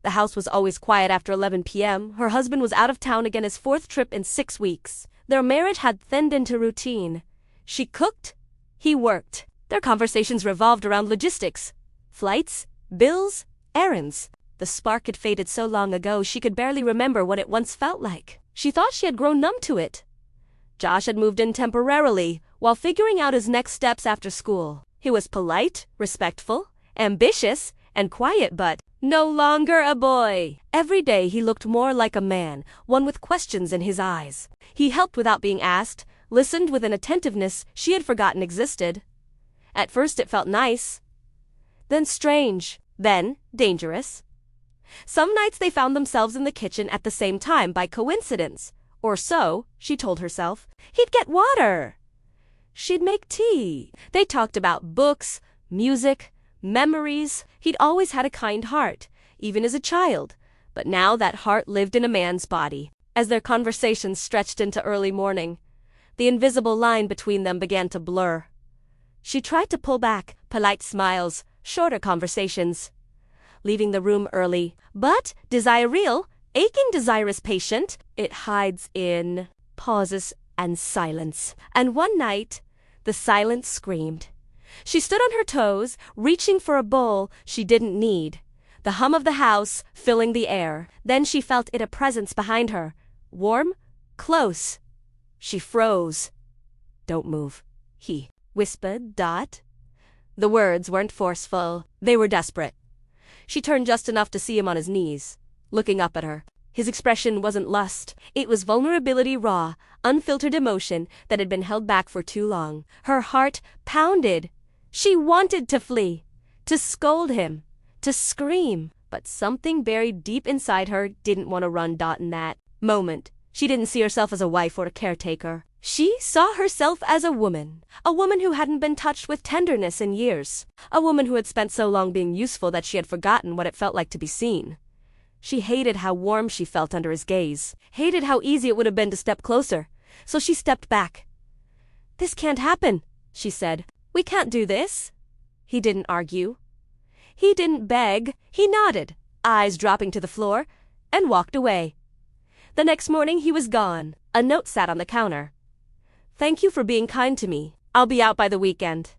The house was always quiet after 11 p.m. Her husband was out of town again, his fourth trip in 6 weeks. Their marriage had thinned into routine. She cooked, he worked. Their conversations revolved around logistics, flights, bills, errands. The spark had faded so long ago she could barely remember what it once felt like. She thought she had grown numb to it. Josh had moved in temporarily while figuring out his next steps after school. He was polite, respectful, ambitious, and quiet, but no longer a boy. Every day he looked more like a man, one with questions in his eyes. He helped without being asked, listened with an attentiveness she had forgotten existed. At first it felt nice, then strange, then dangerous. Some nights they found themselves in the kitchen at the same time by coincidence. Or so, she told herself. He'd get water. She'd make tea. They talked about books, music, memories. He'd always had a kind heart, even as a child, but now that heart lived in a man's body. As their conversations stretched into early morning, the invisible line between them began to blur. She tried to pull back, polite smiles, shorter conversations, leaving the room early. But desire real, aching desire is patient. It hides in pauses and silence. And one night, the silence screamed. She stood on her toes, reaching for a bowl she didn't need. The hum of the house filling the air. Then she felt it, a presence behind her. Warm, close. She froze. "Don't move," he whispered. The words weren't forceful. They were desperate. She turned just enough to see him on his knees, looking up at her. His expression wasn't lust. It was vulnerability, raw, unfiltered emotion that had been held back for too long. Her heart pounded. She wanted to flee, to scold him, to scream. But something buried deep inside her didn't want to run. In that moment, she didn't see herself as a wife or a caretaker. She saw herself as a woman who hadn't been touched with tenderness in years, a woman who had spent so long being useful that she had forgotten what it felt like to be seen. She hated how warm she felt under his gaze, hated how easy it would have been to step closer, so she stepped back. "This can't happen," she said. "We can't do this." He didn't argue. He didn't beg. He nodded, eyes dropping to the floor, and walked away. The next morning he was gone. A note sat on the counter. "Thank you for being kind to me. I'll be out by the weekend."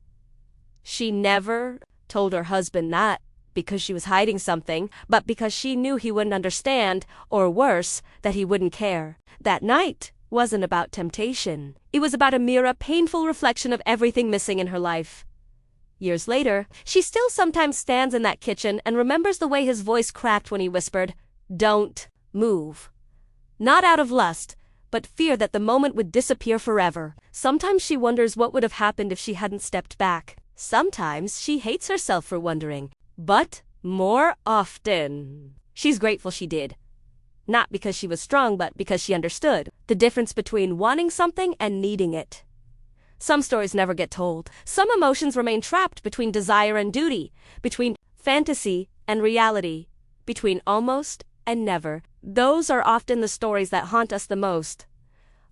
She never told her husband that because she was hiding something, but because she knew he wouldn't understand, or worse, that he wouldn't care. That night wasn't about temptation. It was about a mere painful reflection of everything missing in her life. Years later, she still sometimes stands in that kitchen and remembers the way his voice cracked when he whispered, "Don't move." Not out of lust, but fear that the moment would disappear forever. Sometimes she wonders what would have happened if she hadn't stepped back. Sometimes she hates herself for wondering. But more often, she's grateful she did. Not because she was strong, but because she understood the difference between wanting something and needing it. Some stories never get told. Some emotions remain trapped between desire and duty, between fantasy and reality, between almost and never. Those are often the stories that haunt us the most.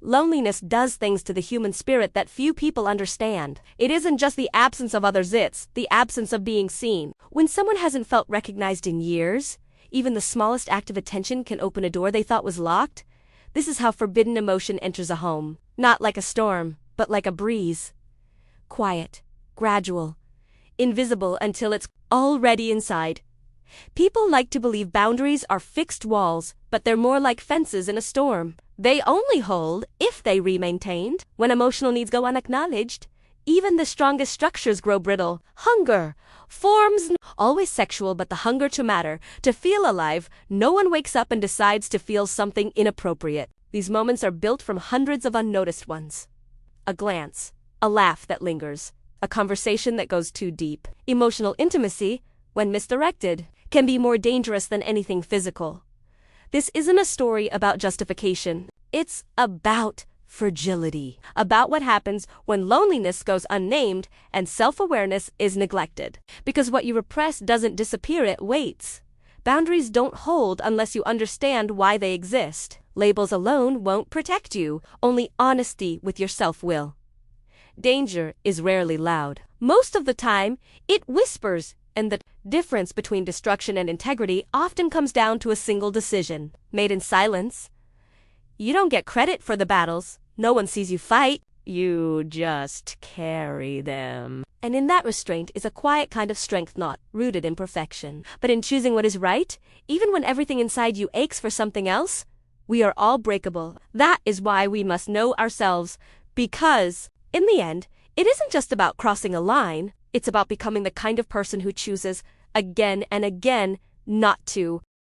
Loneliness does things to the human spirit that few people understand. It isn't just the absence of others, it's the absence of being seen. When someone hasn't felt recognized in years, even the smallest act of attention can open a door they thought was locked. This is how forbidden emotion enters a home. Not like a storm, but like a breeze. Quiet, gradual, invisible until it's already inside. People like to believe boundaries are fixed walls, but they're more like fences in a storm. They only hold if they remaintained. When emotional needs go unacknowledged, even the strongest structures grow brittle. Hunger forms always sexual, but the hunger to matter, to feel alive. No one wakes up and decides to feel something inappropriate. These moments are built from hundreds of unnoticed ones. A glance, a laugh that lingers, a conversation that goes too deep. Emotional intimacy, when misdirected, can be more dangerous than anything physical. This isn't a story about justification. It's about fragility, about what happens when loneliness goes unnamed and self-awareness is neglected. Because what you repress doesn't disappear, it waits. Boundaries don't hold unless you understand why they exist. Labels alone won't protect you. Only honesty with yourself will. Danger is rarely loud. Most of the time, it whispers in the difference between destruction and integrity often comes down to a single decision, made in silence. You don't get credit for the battles. No one sees you fight. You just carry them. And in that restraint is a quiet kind of strength not rooted in perfection, but in choosing what is right, even when everything inside you aches for something else. We are all breakable. That is why we must know ourselves, because, in the end, it isn't just about crossing a line, it's about becoming the kind of person who chooses, again and again, not to